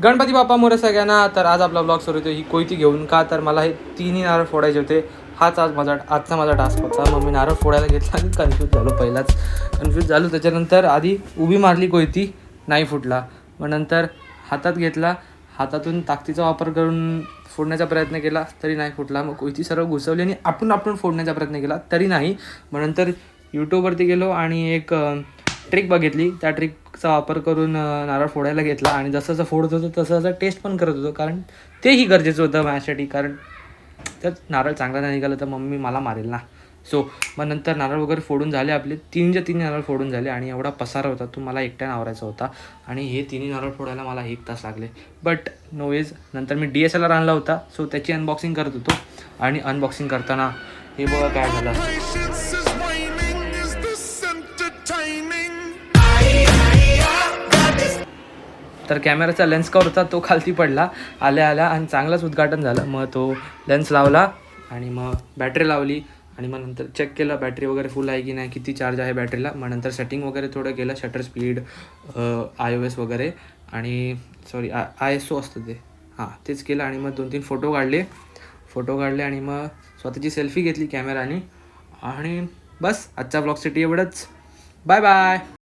गणपती बाप्पा मोरया सगळ्यांना. तर आज आपला ब्लॉग सुरू होतो ही कोयती घेऊन. का तर मला हे तिन्ही नारळ फोडायचे होते. आजचा माझा टास्क होता. मग मी नारळ फोडायला घेतला आणि कन्फ्यूज झालो. पहिलाच कन्फ्यूज झालो. त्याच्यानंतर आधी उभी मारली कोयती, नाही फुटला. मग नंतर हातात घेतला, हातातून ताकदीचा वापर करून फोडण्याचा प्रयत्न केला तरी नाही फुटला. मग कोयती सर्व घुसवली आणि आपण फोडण्याचा प्रयत्न केला तरी नाही. मग नंतर यूट्यूबवरती गेलो आणि एक ट्रिक बघितली. त्या ट्रिकचा वापर करून नारळ फोडायला घेतला आणि जसं जसं फोडत होतं तसं टेस्ट पण करत होतो, कारण तेही गरजेचं होतं माझ्यासाठी. कारण त्यात नारळ चांगला नाही निघाला तर मम्मी मला मारेल ना. सो मग नंतर नारळ वगैरे फोडून झाले आपले. तीन नारळ फोडून झाले आणि एवढा पसारा होता तो मला एकट्याने आवरायचा होता. आणि हे तिन्ही नारळ फोडायला मला 1 तास लागले. But no ways. नंतर मी DSLR आणला होता, सो त्याची अनबॉक्सिंग करत होतो. आणि अनबॉक्सिंग करताना हे बघा काय झालं. तर कॅमेराचा लेन्स कवर होता तो खालती पडला आल्या आणि चांगलाच उद्घाटन झालं. मग तो लेन्स लावला आणि मग बॅटरी लावली आणि मग नंतर चेक केलं बॅटरी वगैरे फुल आहे की नाही, किती चार्ज आहे बॅटरीला. मग नंतर सेटिंग वगैरे थोडं केलं, शटर स्पीड, iOS वगैरे आणि सॉरी ISO असतं ते, हां तेच केलं. आणि मग 2-3 फोटो काढले आणि मग स्वतःची सेल्फी घेतली कॅमेराने. आणि बस आजच्या ब्लॉगसाठी एवढंच. Bye bye.